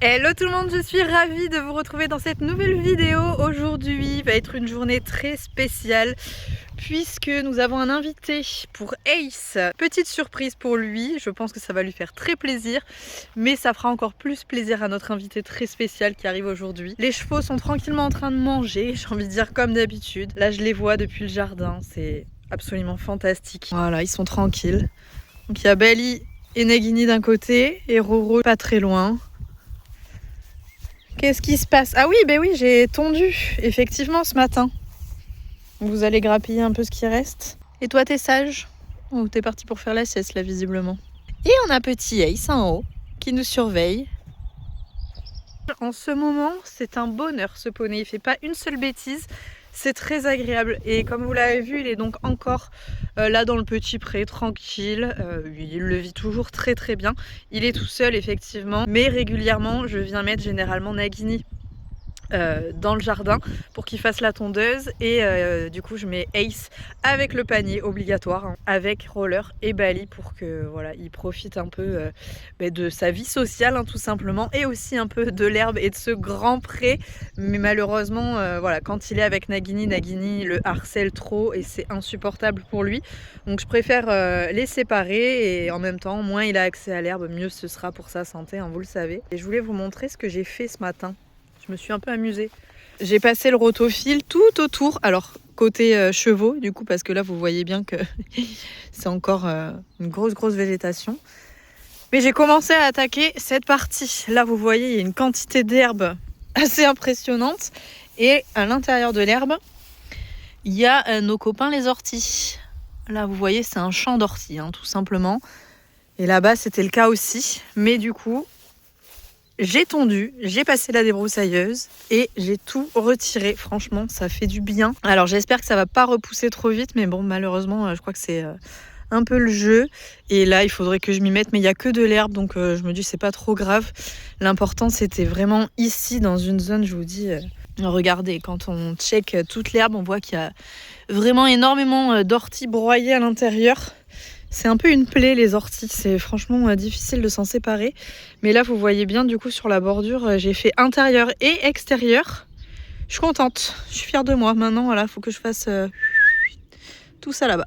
Hello tout le monde, je suis ravie de vous retrouver dans cette nouvelle vidéo. Aujourd'hui va être une journée très spéciale puisque nous avons un invité pour Ace. Petite surprise pour lui, je pense que ça va lui faire très plaisir, mais ça fera encore plus plaisir à notre invité très spécial qui arrive aujourd'hui. Les chevaux sont tranquillement en train de manger, j'ai envie de dire comme d'habitude. Là je les vois depuis le jardin, c'est absolument fantastique. Voilà, ils sont tranquilles. Donc il y a Bali et Nagini d'un côté et Roro pas très loin. Qu'est-ce qui se passe? Ah oui, ben oui, j'ai tondu, effectivement, ce matin. Vous allez grappiller un peu ce qui reste. Et toi, t'es sage? Ou t'es parti pour faire la sieste, là, visiblement. Et on a petit Ace en haut, qui nous surveille. En ce moment, c'est un bonheur, ce poney. Il fait pas une seule bêtise. C'est très agréable. Et comme vous l'avez vu, il est donc encore là dans le petit pré, tranquille. Il le vit toujours très très bien. Il est tout seul, effectivement. Mais régulièrement, je viens mettre généralement Nagini dans le jardin pour qu'il fasse la tondeuse et du coup je mets Ace avec le panier obligatoire, hein, avec Roller et Bali pour que voilà, il profite un peu de sa vie sociale, hein, tout simplement, et aussi un peu de l'herbe et de ce grand pré. Mais malheureusement voilà, quand il est avec Nagini le harcèle trop et c'est insupportable pour lui, donc je préfère les séparer, et en même temps moins il a accès à l'herbe, mieux ce sera pour sa santé, hein, vous le savez. Et je voulais vous montrer ce que j'ai fait ce matin. Je me suis un peu amusée. J'ai passé le rotofil tout autour, alors côté chevaux du coup, parce que là vous voyez bien que c'est encore une grosse végétation. Mais j'ai commencé à attaquer cette partie. Là vous voyez, il y a une quantité d'herbe assez impressionnante. Et à l'intérieur de l'herbe, il y a nos copains les orties. Là vous voyez, c'est un champ d'orties, hein, tout simplement. Et là-bas c'était le cas aussi. Mais du coup, j'ai tondu, j'ai passé la débroussailleuse et j'ai tout retiré. Franchement, ça fait du bien. Alors j'espère que ça va pas repousser trop vite, mais bon, malheureusement, je crois que c'est un peu le jeu. Et là, il faudrait que je m'y mette, mais il n'y a que de l'herbe, donc je me dis c'est pas trop grave. L'important, c'était vraiment ici, dans une zone, je vous dis, regardez, quand on check toute l'herbe, on voit qu'il y a vraiment énormément d'orties broyées à l'intérieur. C'est un peu une plaie, les orties, c'est franchement difficile de s'en séparer. Mais là vous voyez bien, du coup sur la bordure, j'ai fait intérieur et extérieur. Je suis contente, je suis fière de moi. Maintenant voilà, faut que je fasse tout ça là-bas.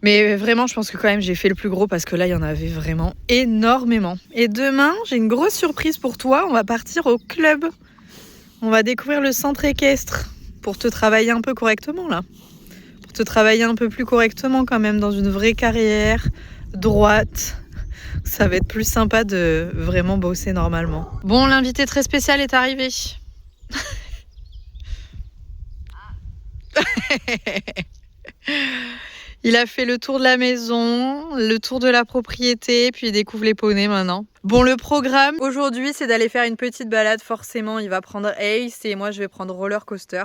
Mais vraiment je pense que quand même j'ai fait le plus gros, parce que là il y en avait vraiment énormément. Et demain j'ai une grosse surprise pour toi, on va partir au club. On va découvrir le centre équestre pour te travailler un peu correctement là. Te travailler un peu plus correctement quand même, dans une vraie carrière droite. Ça va être plus sympa de vraiment bosser normalement. Bon, l'invité très spécial est arrivé. Il a fait le tour de la maison, le tour de la propriété, puis il découvre les poneys maintenant. Bon, le programme aujourd'hui, c'est d'aller faire une petite balade. Forcément, il va prendre Ace et moi, je vais prendre Roller Coaster.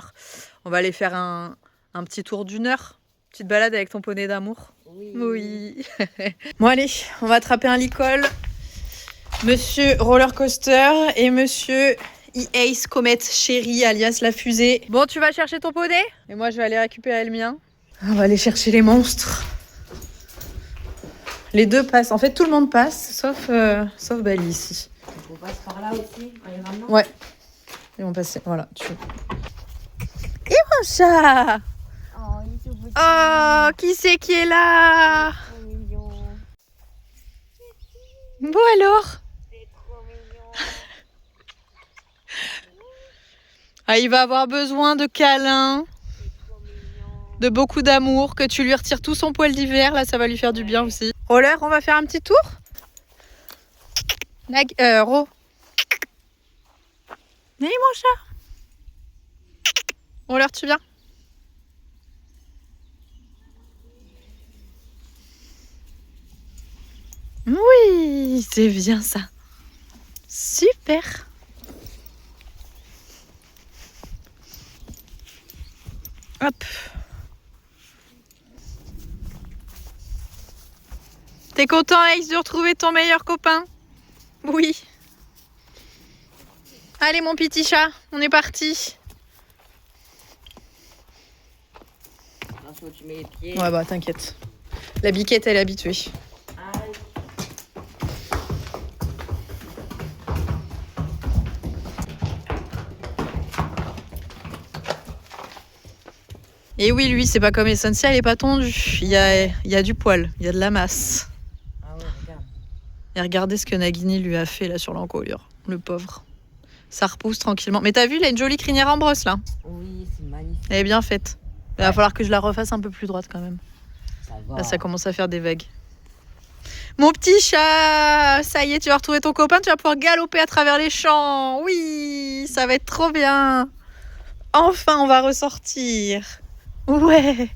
On va aller faire un petit tour d'1 heure. Petite balade avec ton poney d'amour. Oui. Bon, allez, on va attraper un licol. Monsieur Roller Coaster et monsieur Ace Comet Chérie, alias la fusée. Bon, tu vas chercher ton poney et moi, je vais aller récupérer le mien. On va aller chercher les monstres. Les deux passent. En fait, tout le monde passe, sauf Bali ici. On passe par là aussi, en les ramenant. Ouais. Ils vont passer. Voilà. Et mon chat. Oh, il est tout petit. Oh, qui c'est qui est là? C'est trop mignon. Bon alors. C'est trop mignon. Ah, il va avoir besoin de câlins, de beaucoup d'amour, que tu lui retires tout son poil d'hiver. Là, ça va lui faire du bien aussi. Roller, on va faire un petit tour. Ro. Oui, mon chat. Roller, tu viens? Oui, c'est bien ça. Super. Hop. T'es content, Ace, de retrouver ton meilleur copain? Oui. Allez, mon petit chat, on est parti. Attention, tu mets les pieds. Ouais, bah t'inquiète. La biquette, elle est habituée. Et oui, lui, c'est pas comme Essentia, elle est pas tondue. Il y a du poil, il y a de la masse. Ah ouais, regarde. Et regardez ce que Nagini lui a fait là sur l'encolure, le pauvre. Ça repousse tranquillement. Mais t'as vu, il a une jolie crinière en brosse là. Oui, c'est magnifique. Elle est bien faite. Il va falloir que je la refasse un peu plus droite quand même. Ça va. Là, ça commence à faire des vagues. Mon petit chat, ça y est, tu vas retrouver ton copain, tu vas pouvoir galoper à travers les champs. Oui, ça va être trop bien. Enfin, on va ressortir. Ouais,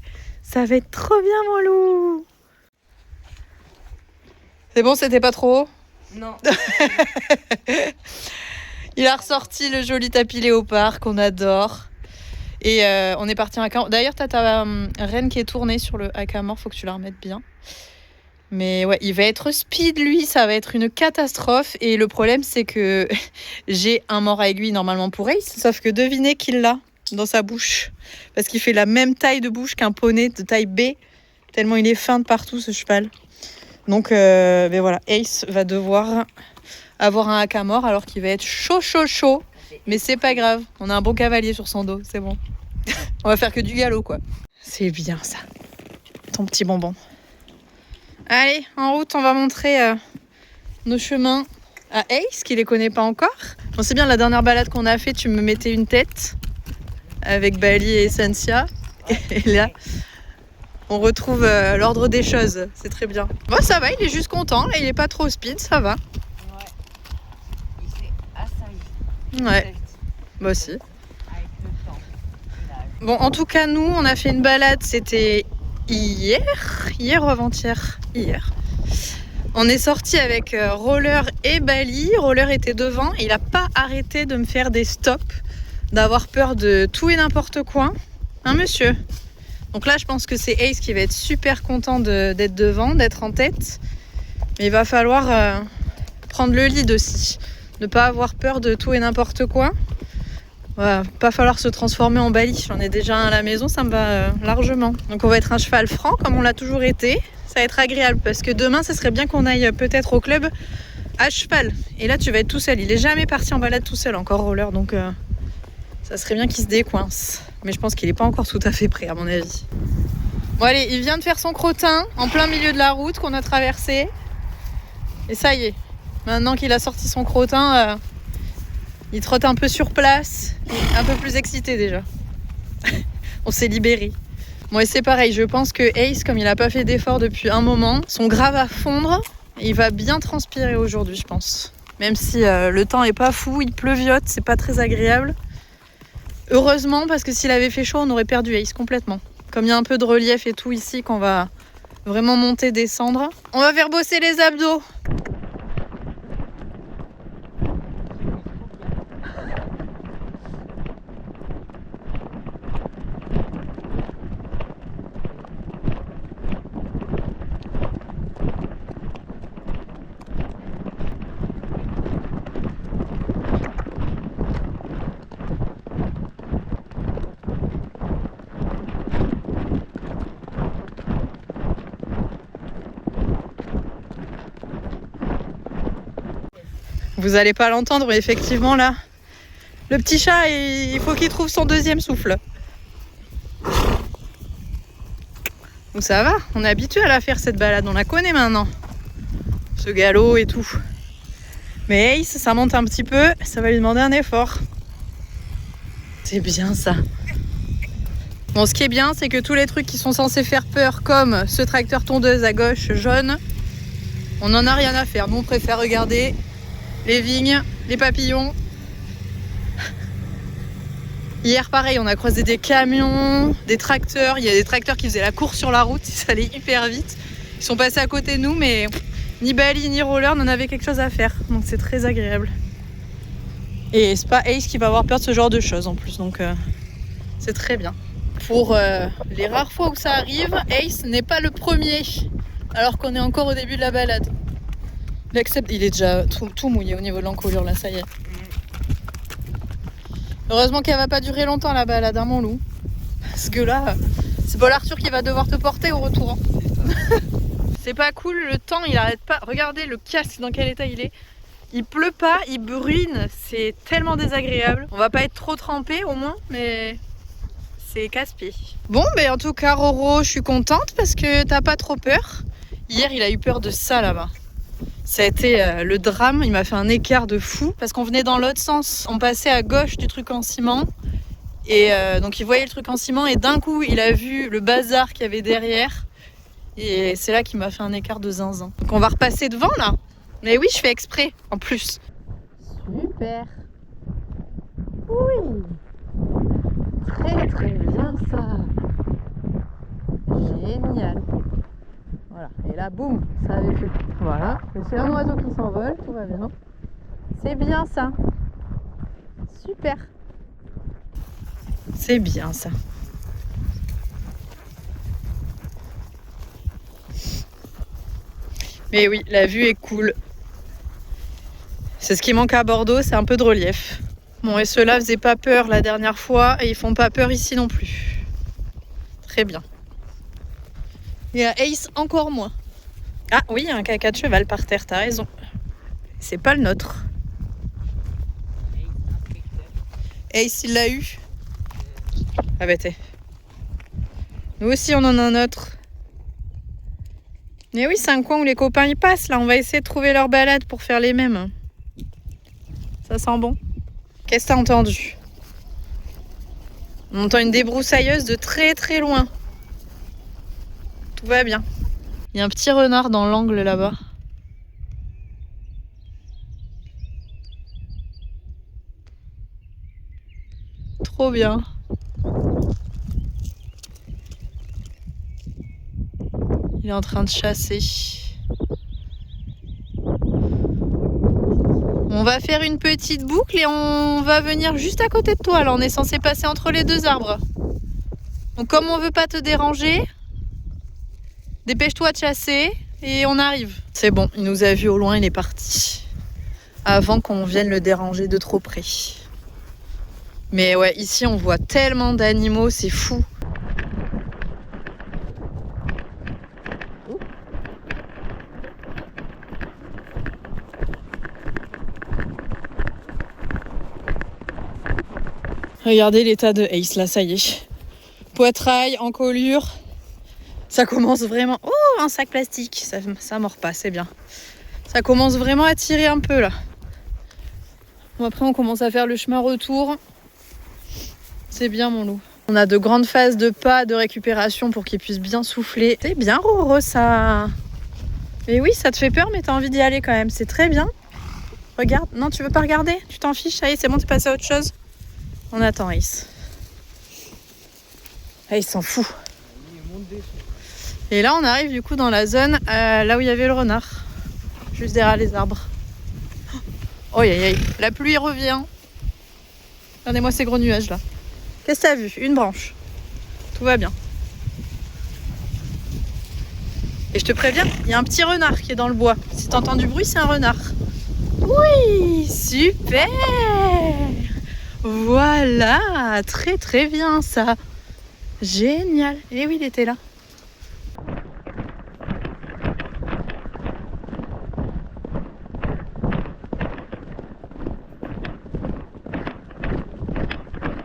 ça va être trop bien, mon loup. C'est bon, c'était pas trop haut? Non. Il a ressorti le joli tapis léopard qu'on adore. Et on est parti en haka. D'ailleurs, t'as ta reine qui est tournée sur le haka-mort, faut que tu la remettes bien. Mais ouais, il va être speed, lui, ça va être une catastrophe. Et le problème, c'est que j'ai un mort à aiguille normalement pour Ace, sauf que devinez qu'il l'a dans sa bouche. Parce qu'il fait la même taille de bouche qu'un poney de taille B, tellement il est fin de partout, ce cheval. Donc, ben voilà, Ace va devoir avoir un haka-mort alors qu'il va être chaud. Mais c'est pas grave, on a un bon cavalier sur son dos, c'est bon. On va faire que du galop, quoi. C'est bien, ça. Ton petit bonbon. Allez, en route, on va montrer nos chemins à Ace, qui les connaît pas encore. Bon, c'est bien, la dernière balade qu'on a fait, tu me mettais une tête avec Bali et Essentia. Et là, on retrouve l'ordre des choses. C'est très bien. Bon, ça va, il est juste content. Là, il est pas trop speed, ça va. Ouais. Il s'est assailli. Ouais, moi aussi. Avec le temps. Bon, en tout cas, nous, on a fait une balade, c'était hier ou avant-hier? Hier. On est sorti avec Roller et Bali. Roller était devant et il n'a pas arrêté de me faire des stops, d'avoir peur de tout et n'importe quoi. Hein, monsieur? Donc là, je pense que c'est Ace qui va être super content d'être devant, d'être en tête. Mais il va falloir prendre le lead aussi. Ne pas avoir peur de tout et n'importe quoi. Voilà, pas falloir se transformer en Bali. J'en ai déjà un à la maison, ça me va largement. Donc on va être un cheval franc comme on l'a toujours été. Ça va être agréable parce que demain, ça serait bien qu'on aille peut-être au club à cheval. Et là, tu vas être tout seul. Il est jamais parti en balade tout seul, encore Roller. Donc ça serait bien qu'il se décoince. Mais je pense qu'il n'est pas encore tout à fait prêt, à mon avis. Bon allez, il vient de faire son crottin en plein milieu de la route qu'on a traversée. Et ça y est, maintenant qu'il a sorti son crottin, il trotte un peu sur place. Un peu plus excité déjà. On s'est libéré. Bon et c'est pareil, je pense que Ace, comme il n'a pas fait d'effort depuis un moment, son gras va fondre. Et il va bien transpirer aujourd'hui, je pense. Même si le temps est pas fou, il pleuviote, c'est pas très agréable. Heureusement, parce que s'il avait fait chaud, on aurait perdu Ace complètement. Comme il y a un peu de relief et tout ici, qu'on va vraiment monter, descendre. On va faire bosser les abdos. Vous allez pas l'entendre, mais effectivement là, le petit chat, il faut qu'il trouve son deuxième souffle. Donc ça va, on est habitué à la faire cette balade, on la connaît maintenant. Ce galop et tout. Mais Ace, ça monte un petit peu, ça va lui demander un effort. C'est bien ça. Bon, ce qui est bien, c'est que tous les trucs qui sont censés faire peur, comme ce tracteur tondeuse à gauche jaune, on n'en a rien à faire. Nous, on préfère regarder les vignes, les papillons. Hier, pareil, on a croisé des camions, des tracteurs. Il y a des tracteurs qui faisaient la course sur la route, ils allaient hyper vite. Ils sont passés à côté de nous, mais ni Bali ni Roller n'en avaient quelque chose à faire. Donc c'est très agréable. Et c'est pas Ace qui va avoir peur de ce genre de choses en plus, donc c'est très bien. Pour les rares fois où ça arrive, Ace n'est pas le premier, alors qu'on est encore au début de la balade. Il accepte, il est déjà tout mouillé au niveau de l'encolure, là, ça y est. Heureusement qu'elle va pas durer longtemps la balade, hein, mon loup. Parce que là, c'est Paul Arthur qui va devoir te porter au retour. Hein. C'est pas cool, le temps il arrête pas. Regardez le casque dans quel état il est. Il pleut pas, il bruine, c'est tellement désagréable. On va pas être trop trempé au moins, mais c'est casse-pied. Bon, ben en tout cas, Roro, je suis contente parce que t'as pas trop peur. Hier, il a eu peur de ça là-bas. Ça a été le drame, il m'a fait un écart de fou parce qu'on venait dans l'autre sens. On passait à gauche du truc en ciment et donc il voyait le truc en ciment et d'un coup, il a vu le bazar qu'il y avait derrière et c'est là qu'il m'a fait un écart de zinzin. Donc on va repasser devant là. Mais oui, je fais exprès en plus. Super. Oui. Très très bien ça. Génial. Voilà. Et là, boum, ça avait fait. Voilà. C'est un oiseau qui s'envole, tout va bien. C'est bien ça. Super. C'est bien ça. Mais oui, la vue est cool. C'est ce qui manque à Bordeaux, c'est un peu de relief. Bon, et ceux-là faisaient pas peur la dernière fois et ils font pas peur ici non plus. Très bien. Et à Ace, encore moins. Ah oui, il y a un caca de cheval par terre, t'as raison. C'est pas le nôtre. Ace, il l'a eu. Ah bah t'es. Nous aussi, on en a un autre. Mais oui, c'est un coin où les copains y passent. Là, on va essayer de trouver leur balade pour faire les mêmes. Ça sent bon. Qu'est-ce que t'as entendu? On entend une débroussailleuse de très très loin. Tout va bien. Il y a un petit renard dans l'angle là-bas. Trop bien. Il est en train de chasser. On va faire une petite boucle et on va venir juste à côté de toi. Là, on est censé passer entre les deux arbres. Donc comme on veut pas te déranger, dépêche-toi de chasser et on arrive. C'est bon, il nous a vus au loin, il est parti. Avant qu'on vienne le déranger de trop près. Mais ouais, ici on voit tellement d'animaux, c'est fou. Regardez l'état de Ace, là, ça y est. Poitrail, encolure. Ça commence vraiment... Oh, un sac plastique. Ça mord pas, c'est bien. Ça commence vraiment à tirer un peu, là. Bon, après, on commence à faire le chemin retour. C'est bien, mon loup. On a de grandes phases de pas, de récupération pour qu'il puisse bien souffler. C'est bien, Roro, ça. Mais oui, ça te fait peur, mais t'as envie d'y aller quand même. C'est très bien. Regarde. Non, tu veux pas regarder? Tu t'en fiches? Ça y est, c'est bon, t'es passé à autre chose? On attend Ace. Ace s'en fout. Et là, on arrive du coup dans la zone là où il y avait le renard. Juste derrière les arbres. Oh, aïe, aïe. La pluie revient. Regardez-moi ces gros nuages là. Qu'est-ce que t'as vu? Une branche. Tout va bien. Et je te préviens, il y a un petit renard qui est dans le bois. Si t'entends du bruit, c'est un renard. Oui, super. Voilà, très très bien ça. Génial. Et oui, il était là.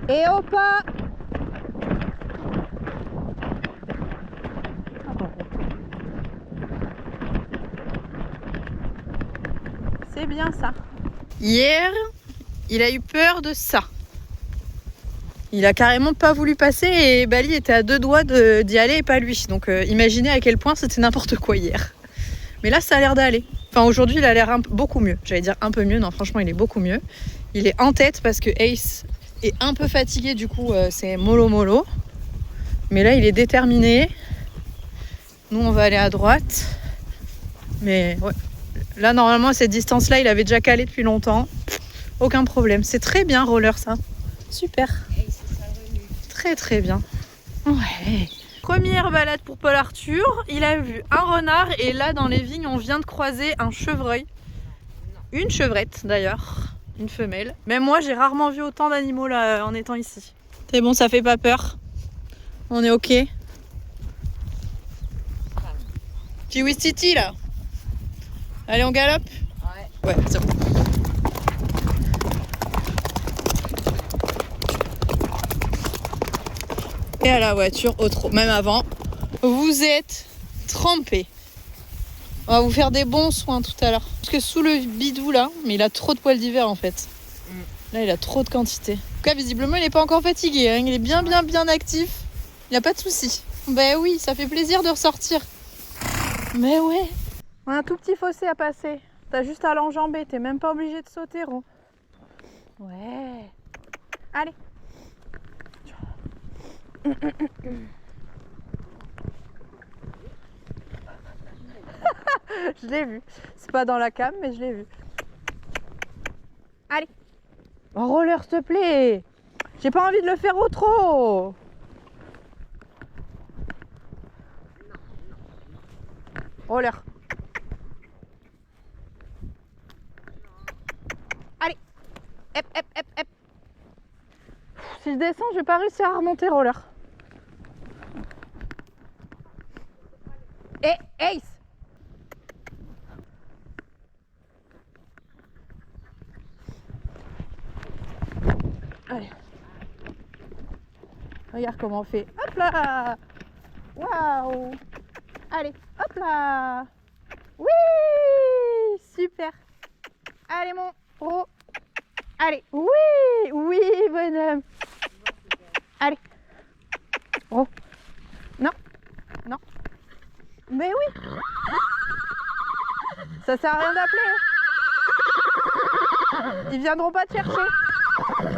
Et au pas. C'est bien ça. Hier, il a eu peur de ça. Il a carrément pas voulu passer et Bali était à deux doigts d'y aller et pas lui. Donc imaginez à quel point c'était n'importe quoi hier. Mais là, ça a l'air d'aller. Enfin, aujourd'hui, il a l'air beaucoup mieux. J'allais dire un peu mieux. Non, franchement, il est beaucoup mieux. Il est en tête parce que Ace est un peu fatigué. Du coup, c'est mollo. Mais là, il est déterminé. Nous, on va aller à droite. Mais ouais. Là, normalement, à cette distance-là, il avait déjà calé depuis longtemps. Aucun problème. C'est très bien, roller, ça. Super. Très, très bien. Ouais. Première balade pour Paul Arthur. Il a vu un renard et là, dans les vignes, on vient de croiser un chevreuil. Une chevrette, d'ailleurs. Une femelle. Même moi, j'ai rarement vu autant d'animaux là en étant ici. C'est bon, ça fait pas peur. On est ok. Kiwi City, là. Allez, on galope? Ouais. Ouais, c'est bon. et à la voiture au trot. Même avant, vous êtes trempés. On va vous faire des bons soins tout à l'heure. Parce que sous le bidou là, mais il a trop de poils d'hiver en fait. Là, il a trop de quantité. En tout cas, visiblement, il n'est pas encore fatigué. Hein. Il est bien actif. Il n'y a pas de souci. Ben oui, ça fait plaisir de ressortir. Mais ouais. On a un tout petit fossé à passer. T'as juste à l'enjamber. T'es même pas obligé de sauter, Ro. Ouais. Allez. Je l'ai vu. C'est pas dans la cam, mais je l'ai vu. Allez. Oh, roller, s'il te plaît. J'ai pas envie de le faire au trot. Roller. Allez. Hep, hep, hep, hep. Si je descends, je vais pas réussir à remonter, roller. Et Ace. Allez. Regarde comment on fait. Hop là. Waouh. Allez, hop là. Oui. Super. Allez mon Ro. Allez. Oui. Oui, bonhomme. Allez. Ro. Non. Non. Mais oui. Ça sert à rien d'appeler. Ils viendront pas te chercher.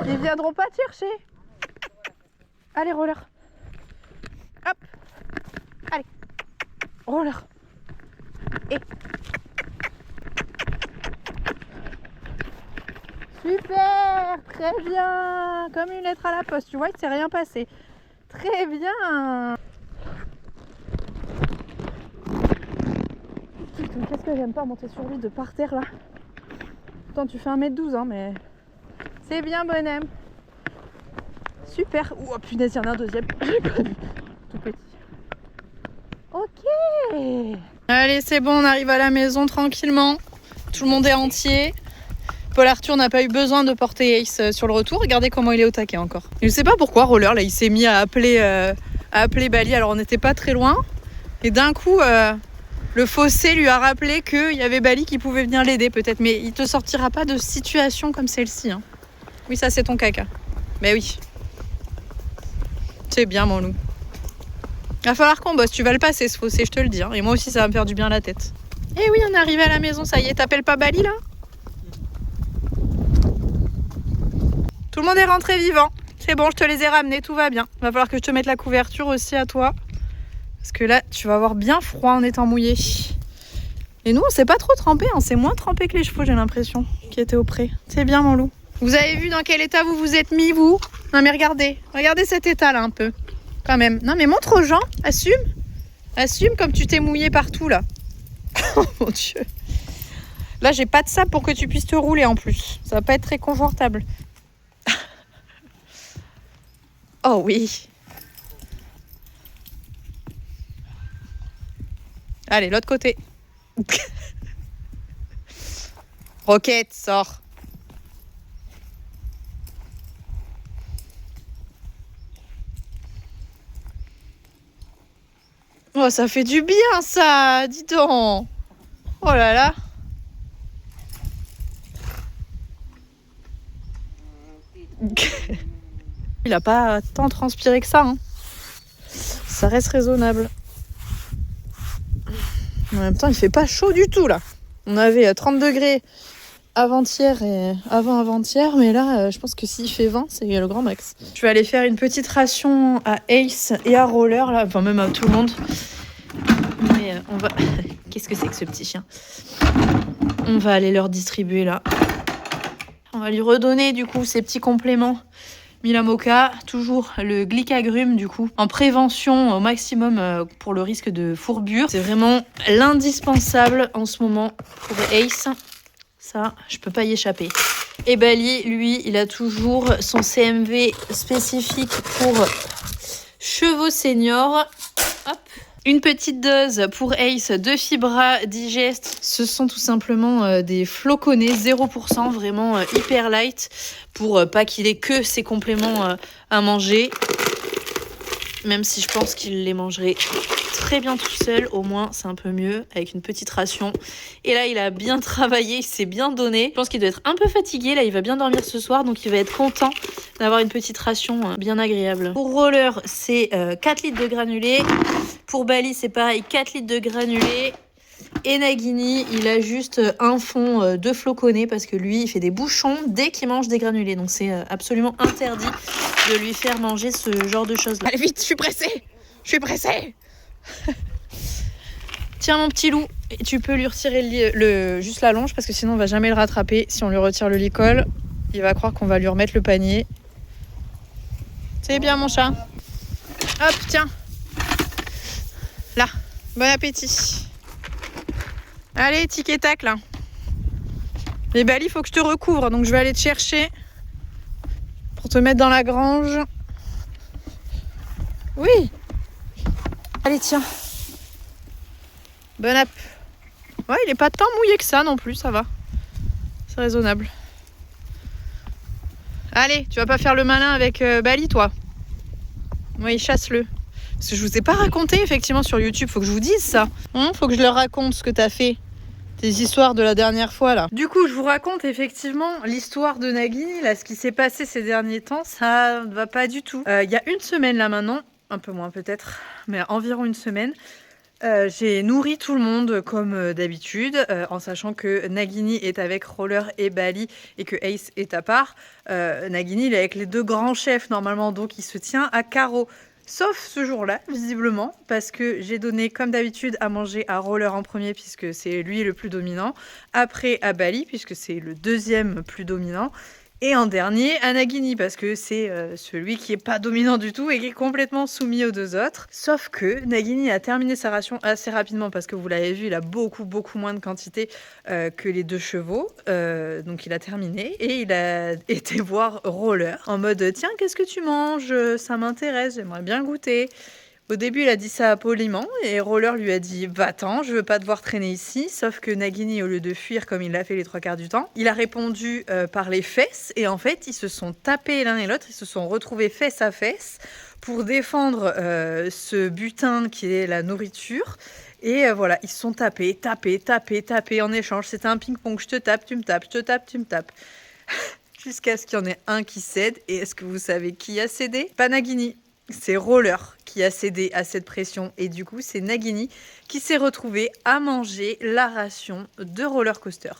Ils viendront pas te chercher. Allez, roller. Hop. Allez. Roller. Et. Super. Très bien. Comme une lettre à la poste. Tu vois, il s'est rien passé. Très bien. Putain, qu'est-ce que j'aime pas monter sur lui de par terre là. Pourtant, tu fais 1m12, hein, mais... C'est bien, bonhomme. Super. Oh punaise, il y en a un deuxième. J'ai pas vu. Tout petit. Ok. Allez, c'est bon, on arrive à la maison tranquillement. Tout le monde est entier. Paul Arthur n'a pas eu besoin de porter Ace sur le retour. Regardez comment il est au taquet encore. Je ne sais pas pourquoi, Roller, là, il s'est mis à appeler Bali. Alors, on n'était pas très loin. Et d'un coup, le fossé lui a rappelé qu'il y avait Bali qui pouvait venir l'aider peut-être. Mais il te sortira pas de situation comme celle-ci. Hein. Oui, ça, c'est ton caca. Mais oui. C'est bien, mon loup. Il va falloir qu'on bosse. Tu vas le passer, ce fossé, je te le dis. Hein. Et moi aussi, ça va me faire du bien à la tête. Eh oui, on est arrivé à la maison. Ça y est, t'appelles pas Bali, là ? Tout le monde est rentré vivant. C'est bon, je te les ai ramenés, tout va bien. Il va falloir que je te mette la couverture aussi à toi. Parce que là, tu vas avoir bien froid en étant mouillé. Et nous, on s'est pas trop trempé. On s'est moins trempé que les chevaux, j'ai l'impression, qui étaient au pré. C'est bien, mon loup. Vous avez vu dans quel état vous vous êtes mis, vous ? Non, mais regardez. Regardez cet état-là, un peu. Quand même. Non, mais montre aux gens. Assume. Assume comme tu t'es mouillé partout, là. Oh, mon Dieu. Là, j'ai pas de sable pour que tu puisses te rouler, en plus. Ça va pas être très confortable. Oh, oui. Allez, l'autre côté. Roquette, sors. Oh, ça fait du bien, ça. Dis donc. Oh là là. Il a pas tant transpiré que ça. Hein. Ça reste raisonnable. En même temps, il fait pas chaud du tout, là. On avait 30 degrés avant-hier et avant-avant-hier, mais là, je pense que s'il fait 20, c'est le grand max. Je vais aller faire une petite ration à Ace et à Roller, là, enfin même à tout le monde. Mais on va... Qu'est-ce que c'est que ce petit chien ? On va aller leur distribuer, là. On va lui redonner, du coup, ses petits compléments. Milamoca, toujours le glycagrume du coup, en prévention au maximum pour le risque de fourbure. C'est vraiment l'indispensable en ce moment pour Ace. Ça, je peux pas y échapper. Et Bali, lui, il a toujours son CMV spécifique pour chevaux seniors. Hop. Une petite dose pour Ace de Fibra Digest. Ce sont tout simplement des floconnés 0%, vraiment hyper light, pour pas qu'il ait que ses compléments à manger. même si je pense qu'il les mangerait très bien tout seul. Au moins, c'est un peu mieux avec une petite ration. Et là, il a bien travaillé, il s'est bien donné. Je pense qu'il doit être un peu fatigué. Là, il va bien dormir ce soir, donc il va être content d'avoir une petite ration bien agréable. Pour Roller, c'est 4 litres de granulés. Pour Bali, c'est pareil, 4 litres de granulés. Et Nagini, il a juste un fond de floconnés parce que lui, il fait des bouchons dès qu'il mange des granulés. Donc c'est absolument interdit de lui faire manger ce genre de choses-là. Allez vite, je suis pressée. Tiens mon petit loup, et tu peux lui retirer juste la longe parce que sinon on va jamais le rattraper. Si on lui retire le licol, il va croire qu'on va lui remettre le panier. C'est bien mon chat. Hop, tiens. Là, bon appétit. Allez, tic et tac là. Et Bali, il faut que je te recouvre, donc je vais aller te chercher pour te mettre dans la grange. Oui. Allez, tiens. Bon app. Ouais, il est pas tant mouillé que ça non plus, ça va. C'est raisonnable. Allez, tu vas pas faire le malin avec Bali, toi. Oui, chasse-le. Parce que je vous ai pas raconté, effectivement, sur YouTube. Faut que je vous dise ça. Faut que je leur raconte ce que t'as fait. Tes histoires de la dernière fois, là. Du coup, je vous raconte, effectivement, l'histoire de Nagini. Là, ce qui s'est passé ces derniers temps, ça ne va pas du tout. Il y a une semaine, là, maintenant. Un peu moins, peut-être. Mais environ une semaine. J'ai nourri tout le monde comme d'habitude, en sachant que Nagini est avec Roller et Bali et que Ace est à part. Nagini, il est avec les deux grands chefs, normalement, donc il se tient à carreau. Sauf ce jour-là, visiblement, parce que j'ai donné, comme d'habitude, à manger à Roller en premier, puisque c'est lui le plus dominant. Après, à Bali, puisque c'est le deuxième plus dominant. Et en dernier, à Nagini, parce que c'est celui qui est pas dominant du tout et qui est complètement soumis aux deux autres. Sauf que Nagini a terminé sa ration assez rapidement, parce que vous l'avez vu, il a beaucoup moins de quantité que les deux chevaux. Donc il a terminé et il a été voir Roller en mode « Tiens, qu'est-ce que tu manges? Ça m'intéresse, j'aimerais bien goûter ». Au début, il a dit ça poliment et Roller lui a dit « Va-t'en, je veux pas devoir traîner ici ». Sauf que Nagini, au lieu de fuir comme il l'a fait les 3/4 du temps, il a répondu par les fesses et en fait, ils se sont tapés l'un et l'autre, ils se sont retrouvés fesse à fesse pour défendre ce butin qui est la nourriture. Et voilà, ils se sont tapés en échange. C'était un ping-pong, je te tape, tu me tapes, je te tape, tu me tapes. Jusqu'à ce qu'il y en ait un qui cède. Et est-ce que vous savez qui a cédé? Pas Nagini. C'est Roller qui a cédé à cette pression et du coup c'est Nagini qui s'est retrouvé à manger la ration de Roller Coaster.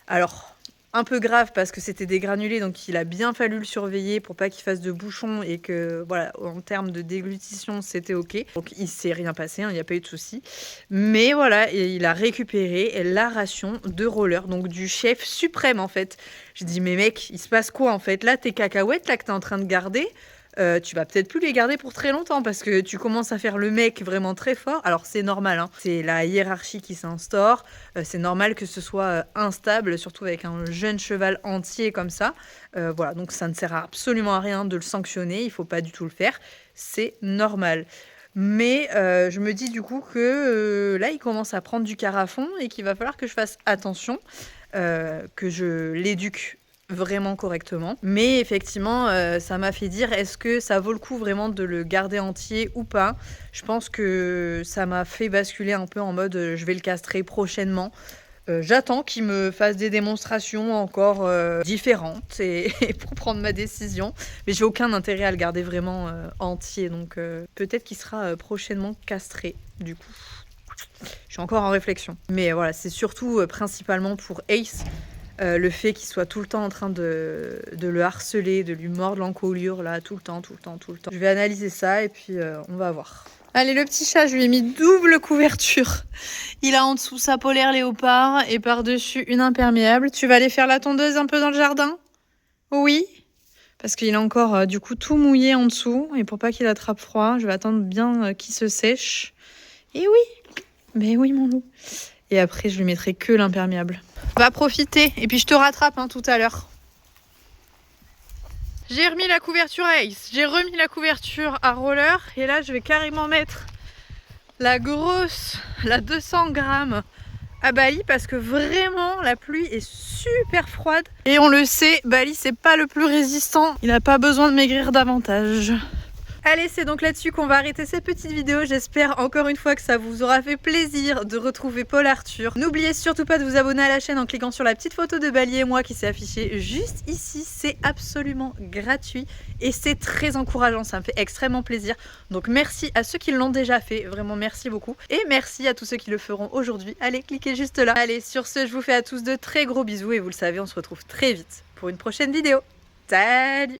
Alors un peu grave parce que c'était des granulés, donc il a bien fallu le surveiller pour pas qu'il fasse de bouchons et que voilà, en termes de déglutition c'était ok. Donc il s'est rien passé, il n'y a pas eu de souci. Mais voilà, il a récupéré la ration de Roller, donc du chef suprême en fait. Je dis mais mec, il se passe quoi en fait? Là tes cacahuètes là que t'es en train de garder, tu vas peut-être plus les garder pour très longtemps parce que tu commences à faire le mec vraiment très fort. Alors c'est normal, hein. C'est la hiérarchie qui s'instaure. C'est normal que ce soit instable, surtout avec un jeune cheval entier comme ça. Voilà, donc ça ne sert absolument à rien de le sanctionner. Il faut pas du tout le faire. C'est normal. Mais je me dis du coup que là, il commence à prendre du carafon et qu'il va falloir que je fasse attention, que je l'éduque vraiment correctement. Mais effectivement, ça m'a fait dire, est-ce que ça vaut le coup vraiment de le garder entier ou pas? Je pense que ça m'a fait basculer un peu en mode, je vais le castrer prochainement. J'attends qu'il me fasse des démonstrations encore différentes et pour prendre ma décision. Mais j'ai aucun intérêt à le garder vraiment entier. Donc peut-être qu'il sera prochainement castré du coup. Je suis encore en réflexion. Mais voilà, c'est surtout principalement pour Ace. Le fait qu'il soit tout le temps en train de le harceler, de lui mordre l'encolure, là, tout le temps. Je vais analyser ça et puis on va voir. Allez, le petit chat, je lui ai mis double couverture. Il a en dessous sa polaire léopard et par-dessus une imperméable. Tu vas aller faire la tondeuse un peu dans le jardin? Oui. Parce qu'il est encore du coup tout mouillé en dessous. Et pour pas qu'il attrape froid, je vais attendre bien qu'il se sèche. Et oui. Mais oui, mon loup. Et après, je lui mettrai que l'imperméable. Va profiter. Et puis, je te rattrape tout à l'heure. J'ai remis la couverture à Ace. J'ai remis la couverture à Roller. Et là, je vais carrément mettre la grosse, la 200 grammes à Bali. Parce que vraiment, la pluie est super froide. Et on le sait, Bali, c'est pas le plus résistant. Il n'a pas besoin de maigrir davantage. Allez, c'est donc là-dessus qu'on va arrêter cette petite vidéo. J'espère encore une fois que ça vous aura fait plaisir de retrouver Paul Arthur. N'oubliez surtout pas de vous abonner à la chaîne en cliquant sur la petite photo de Bali et moi qui s'est affichée juste ici. C'est absolument gratuit et c'est très encourageant, ça me fait extrêmement plaisir. Donc merci à ceux qui l'ont déjà fait, vraiment merci beaucoup. Et merci à tous ceux qui le feront aujourd'hui. Allez, cliquez juste là. Allez, sur ce, je vous fais à tous de très gros bisous et vous le savez, on se retrouve très vite pour une prochaine vidéo. Salut!